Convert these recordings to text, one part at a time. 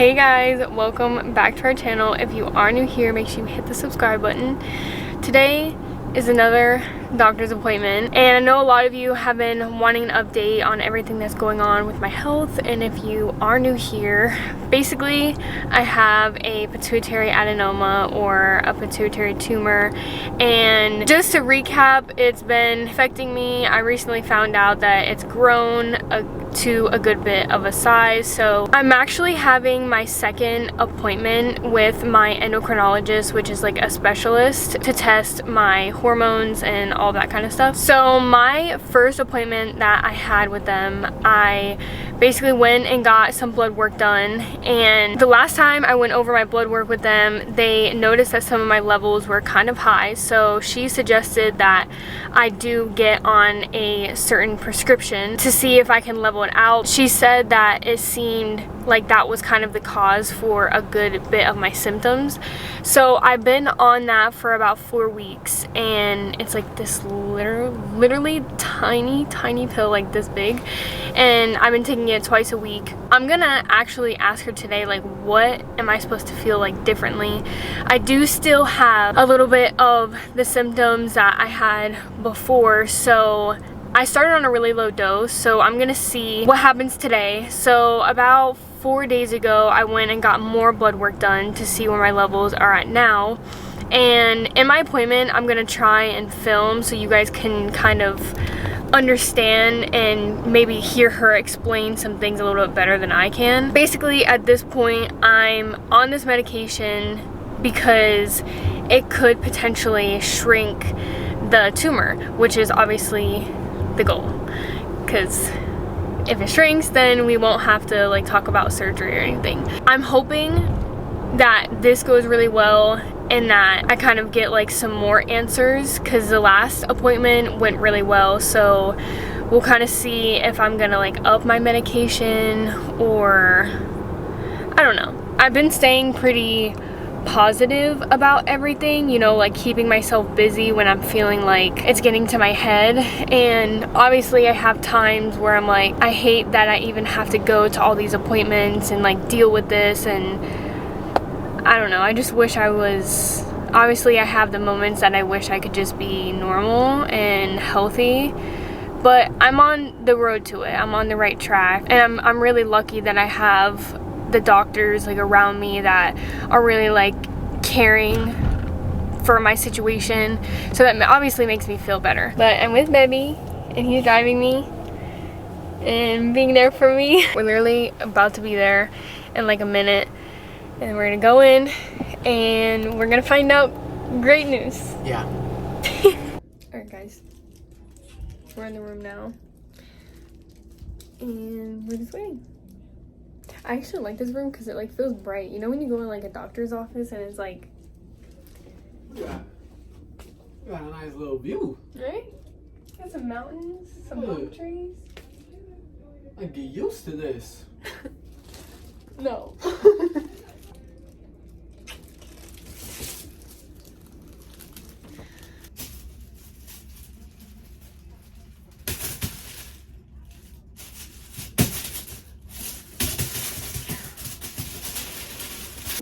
Hey guys, welcome back to our channel. If you are new here, make sure you hit the subscribe button. Today is another doctor's appointment, and I know a lot of you have been wanting an update on everything that's going on with my health. And if you are new here, basically I have a pituitary adenoma, or a pituitary tumor, and just to recap, it's been affecting me. I recently found out that it's grown to a good bit of a size, so I'm actually having my second appointment with my endocrinologist, which is like a specialist to test my hormones and all that kind of stuff. So my first appointment that I had with them, I basically went and got some blood work done, and the last time I went over my blood work with them, they noticed that some of my levels were kind of high, so she suggested that I do get on a certain prescription to see if I can level it out. She said that it seemed like that was kind of the cause for a good bit of my symptoms. So I've been on that for about 4 weeks, and it's like this literally tiny pill, like this big, and I've been taking it twice a week. I'm gonna actually ask her today, like, what am I supposed to feel like differently? I do still have a little bit of the symptoms that I had before, so I started on a really low dose, so I'm gonna see what happens today. So about 4 days ago, I went and got more blood work done to see where my levels are at now. And in my appointment, I'm gonna try and film so you guys can kind of understand and maybe hear her explain some things a little bit better than I can. Basically, at this point, I'm on this medication because it could potentially shrink the tumor, which is obviously the goal, because if it shrinks, then we won't have to like talk about surgery or anything. I'm hoping that this goes really well and that I kind of get like some more answers, because the last appointment went really well. So we'll kind of see if I'm gonna like up my medication, or I don't know. I've been staying pretty positive about everything, you know, like keeping myself busy when I'm feeling like it's getting to my head. And obviously I have times where I'm like, I hate that I even have to go to all these appointments and like deal with this, and I don't know, I just wish I was, obviously I have the moments that I wish I could just be normal and healthy, but I'm on the road to it. I'm on the right track, and I'm really lucky that I have the doctors like around me that are really like caring for my situation, so that obviously makes me feel better. But I'm with Baby, and he's driving me and being there for me. We're literally about to be there in like a minute, and we're gonna go in and we're gonna find out great news. Yeah. Alright guys, we're in the room now and we're just waiting. I actually like this room because it like feels bright. You know when you go in like a doctor's office and it's like, Yeah. You got a nice little view. right? Got some mountains, some palm trees. I get used to this. No.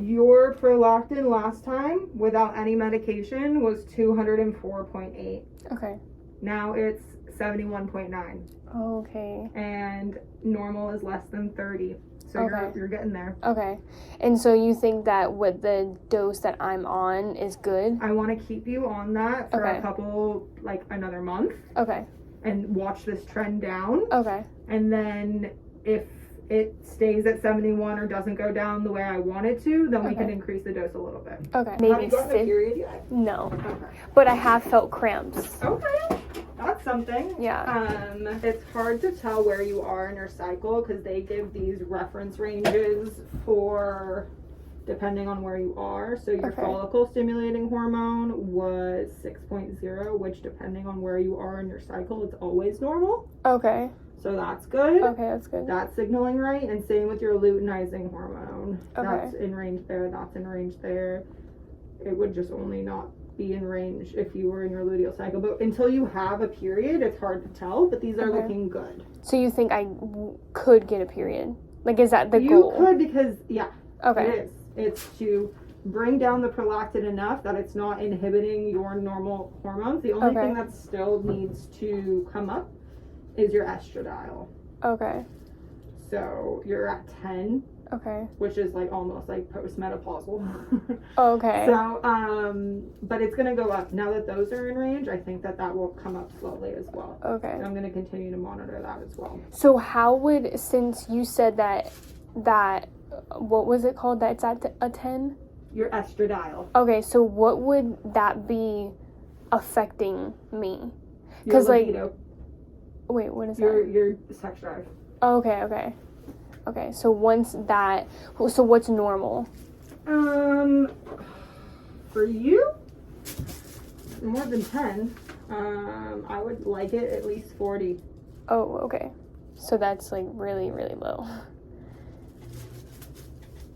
Your prolactin last time without any medication was 204.8. Okay. Now it's 71.9. Okay. And normal is less than 30. So Okay. you're getting there. Okay. And so you think that with the dose that I'm on is good? I want to keep you on that for Okay. a couple, like another month, Okay. and watch this trend down. Okay. And then if it stays at 71 or doesn't go down the way I want it to, then we Okay. can increase the dose a little bit. Okay. Have Maybe you gotten a 50. period yet? No. Okay. But I have felt cramps. Okay, that's something. Yeah. It's hard to tell where you are in your cycle because they give these reference ranges for depending on where you are. So your Okay. follicle stimulating hormone was 6.0, which depending on where you are in your cycle, it's always normal. Okay. So that's good. Okay, that's good. That's signaling right. And same with your luteinizing hormone. Okay. That's in range there. That's in range there. It would just only not be in range if you were in your luteal cycle. But until you have a period, it's hard to tell. But these are Okay. looking good. So you think I could get a period? Like, is that the You goal? could, because, yeah. Okay. It is. It's to bring down the prolactin enough that it's not inhibiting your normal hormones. The only thing that still needs to come up is your estradiol. Okay. So you're at 10. Okay. Which is like almost like postmenopausal. Okay. So, but it's gonna go up now that those are in range. I think that will come up slowly as well. Okay. And I'm gonna continue to monitor that as well. So how would, since you said that what was it called? That's at a 10. Your estradiol. Okay. So what would that be affecting me? Your Like, libido. wait, what is that? Your sex drive. Oh, okay. Okay. Okay, so what's normal? For you, more than 10. I would like it at least 40. Oh, okay. So that's like really, really low.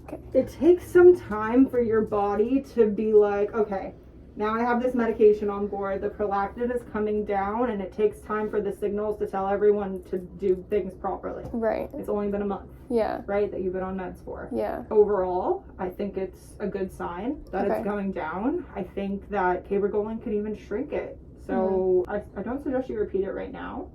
Okay. It takes some time for your body to be like, okay, now I have this medication on board, the prolactin is coming down, and it takes time for the signals to tell everyone to do things properly. Right. It's only been a month. Yeah. Right, that you've been on meds for. Yeah. Overall, I think it's a good sign that it's going down. I think that cabergoline could even shrink it. So I don't suggest you repeat it right now.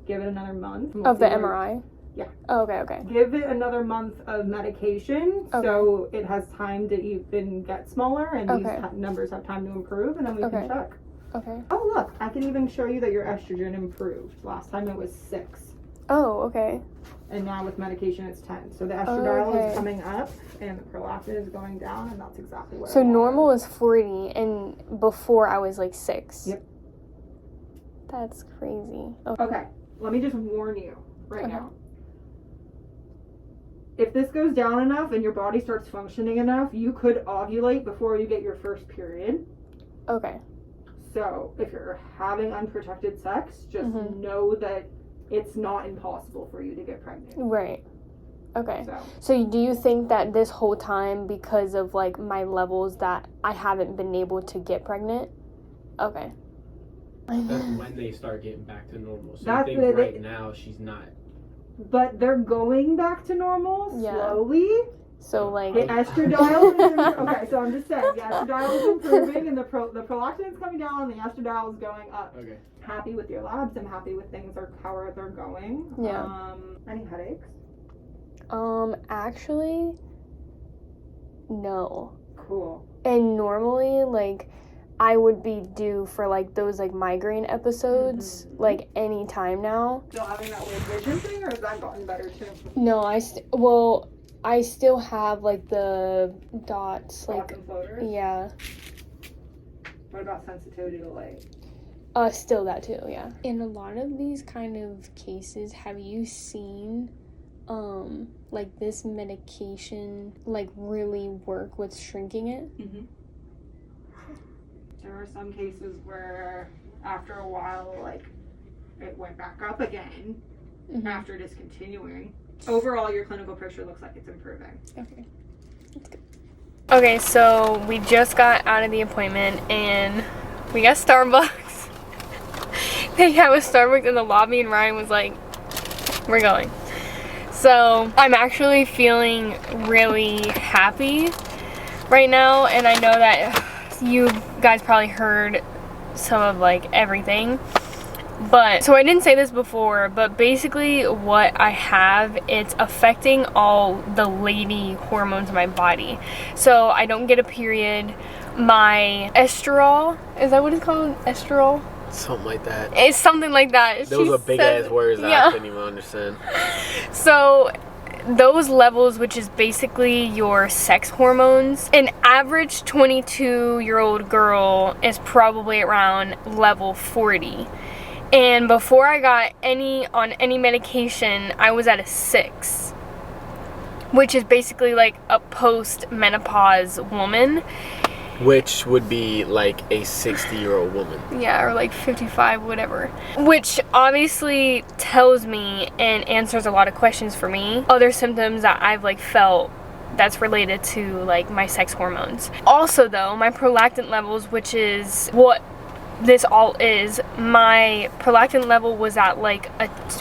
Give it another month. Of the MRI? Yeah. Oh, okay. Give it another month of medication so it has time to even get smaller and these numbers have time to improve, and then we can check. Okay. Oh, look, I can even show you that your estrogen improved. Last time it was 6. Oh, okay. And now with medication it's 10. So the estradiol is coming up and the prolactin is going down, and that's exactly what So normal is 40 and before I was like 6. Yep. That's crazy. Okay. Let me just warn you right now. If this goes down enough and your body starts functioning enough, you could ovulate before you get your first period. Okay. So if you're having unprotected sex, just know that it's not impossible for you to get pregnant. Right. Okay. So do you think that this whole time, because of like my levels, that I haven't been able to get pregnant? Okay. That's when they start getting back to normal. So That's I think right now she's not. But they're going back to normal slowly. So like the estradiol is okay. So I'm just saying the estradiol is improving and the prolactin is coming down and the estradiol is going up. Okay. Happy with your labs. I'm happy with things how they're going. Yeah. Any headaches? Actually, no. Cool. And normally, like, I would be due for like those like migraine episodes like any time now. Still having that weird vision thing, or has that gotten better too? No, I still have like the dots, like and floaters? Yeah. What about sensitivity to light? Still that too, yeah. In a lot of these kind of cases, have you seen like this medication like really work with shrinking it? There were some cases where after a while, like, it went back up again after discontinuing. Overall, your clinical picture looks like it's improving. Okay, that's good. Okay, so we just got out of the appointment and we got Starbucks. They have a Starbucks in the lobby and Ryan was like, we're going. So I'm actually feeling really happy right now, and I know that you guys probably heard some of like everything, but so I didn't say this before, but basically what I have, it's affecting all the lady hormones in my body. So I don't get a period. My estrol, is that what it's called? Estrol? Something like that. It's something like that. Those are big ass words that I couldn't even understand. So those levels, which is basically your sex hormones, an average 22-year-old girl is probably around level 40. And before I got on any medication, I was at a 6, which is basically like a post-menopause woman. Which would be like a 60-year-old woman. Yeah, or like 55, whatever. Which obviously tells me and answers a lot of questions for me. Other symptoms that I've like felt that's related to like my sex hormones. Also though, my prolactin levels, which is what this all is, my prolactin level was at like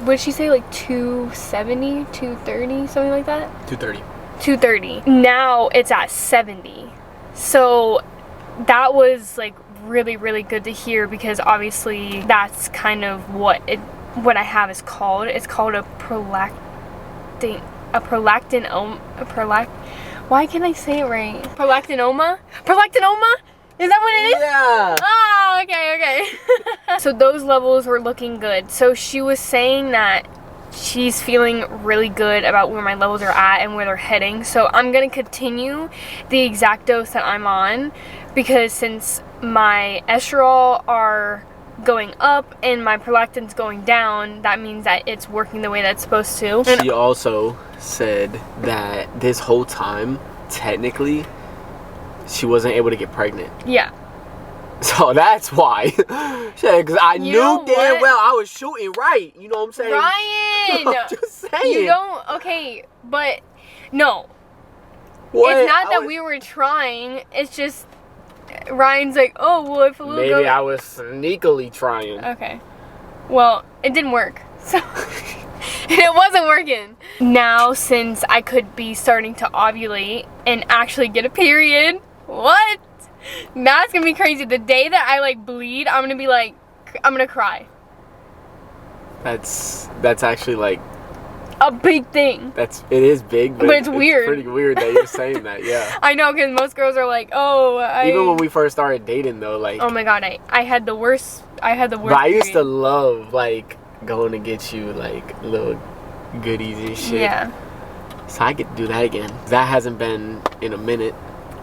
what did she say, like 270, 230, something like that? 230. 230. Now it's at 70. So that was like really, really good to hear, because obviously that's kind of what I have is called. It's called a why can't I say it right? Prolactinoma? Prolactinoma? Is that what it is? Yeah. Oh, okay. So those levels were looking good. So she was saying that she's feeling really good about where my levels are at and where they're heading. So I'm gonna continue the exact dose that I'm on, because since my estrol are going up and my prolactin's going down, that means that it's working the way that's supposed to. She also said that this whole time, technically, she wasn't able to get pregnant. Yeah. So that's why. Because I You knew know damn what? well I was shooting right. You know what I'm saying? Ryan! I'm just saying. You don't, okay, but no. What? It's not that we were trying, it's just Ryan's like, oh, well, if a little Maybe I was sneakily trying. Okay. Well, it didn't work. So it wasn't working. Now, since I could be starting to ovulate and actually get a period, what? That's gonna be crazy. The day that I like bleed, I'm gonna be like, I'm gonna cry. That's actually like A big thing. it is big, but it's weird. Pretty weird that you're saying that. Yeah. I know, because most girls are like, oh, Even when we first started dating, though, like. Oh my god, I had the worst. I had the worst. But I used to period. love like going to get you like little goodies and shit. Yeah. So I could do that again. That hasn't been in a minute.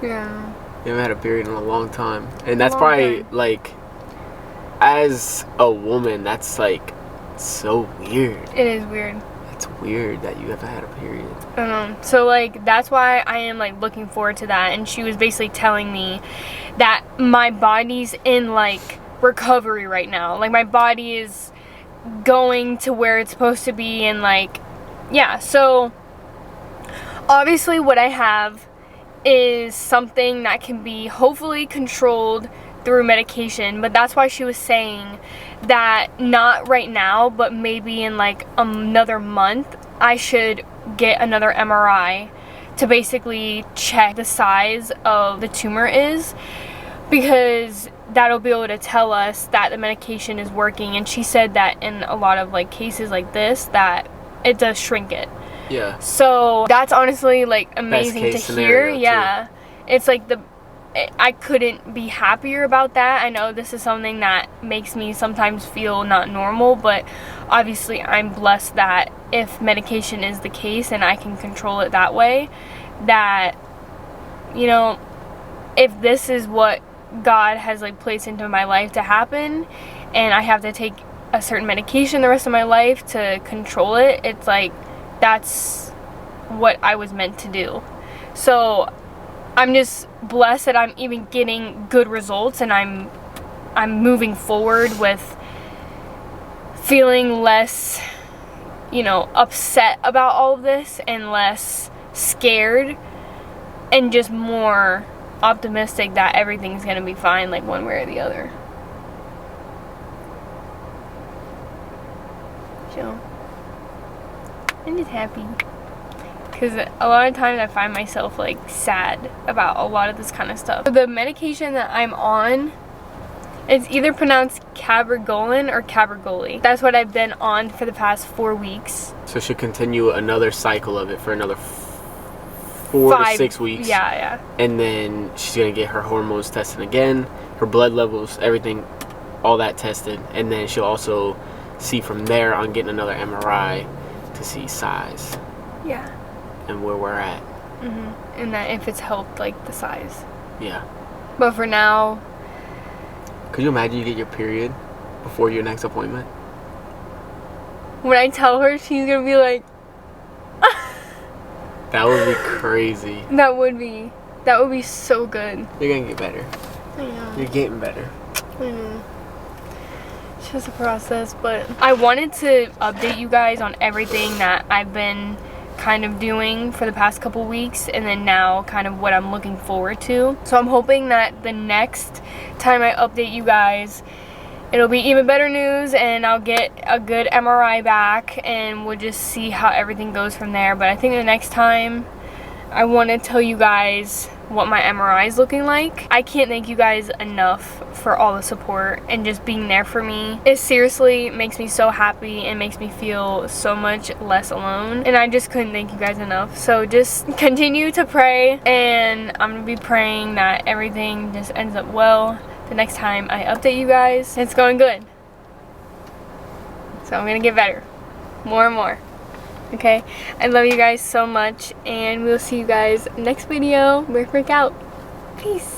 Yeah. I haven't had a period in a long time, and that's Long probably time. like, as a woman, that's like so weird. It is weird. It's weird that you haven't had a period. I don't know. So like that's why I am like looking forward to that. And she was basically telling me that my body's in like recovery right now. Like my body is going to where it's supposed to be, and like, yeah. So obviously what I have is something that can be hopefully controlled through medication, but that's why she was saying that not right now, but maybe in like another month I should get another MRI to basically check the size of the tumor is, because that'll be able to tell us that the medication is working. And she said that in a lot of like cases like this, that it does shrink it. Yeah. So that's honestly like amazing to case hear. scenario, too. Yeah. It's like I couldn't be happier about that. I know this is something that makes me sometimes feel not normal, but obviously I'm blessed that if medication is the case and I can control it that way, that, you know, if this is what God has like placed into my life to happen and I have to take a certain medication the rest of my life to control it, it's like that's what I was meant to do. So I'm just blessed that I'm even getting good results, and I'm moving forward with feeling less, you know, upset about all of this and less scared, and just more optimistic that everything's gonna be fine, like one way or the other. So I'm just happy. Because a lot of times I find myself like sad about a lot of this kind of stuff. The medication that I'm on, it's either pronounced cabergoline or cabergoline. That's what I've been on for the past 4 weeks. So she'll continue another cycle of it for another 4 to 6 weeks. Yeah, yeah. And then she's gonna get her hormones tested again, her blood levels, everything, all that tested. And then she'll also see from there on getting another MRI to see size. Yeah. And where we're at. And that if it's helped, like, the size. Yeah. But for now... Could you imagine you get your period before your next appointment? When I tell her, she's gonna be like... That would be crazy. That would be so good. You're gonna get better. I know. You're getting better. I know. It's just a process, but I wanted to update you guys on everything that I've been kind of doing for the past couple weeks, and then now kind of what I'm looking forward to. So I'm hoping that the next time I update you guys, it'll be even better news, and I'll get a good MRI back, and we'll just see how everything goes from there. But I think the next time I want to tell you guys what my MRI is looking like. I can't thank you guys enough for all the support and just being there for me. It seriously makes me so happy and makes me feel so much less alone, and I just couldn't thank you guys enough. So just continue to pray, and I'm gonna be praying that everything just ends up well the next time I update you guys. It's going good, so I'm gonna get better more and more. Okay, I love you guys so much, and we'll see you guys next video. We're freak out. Peace.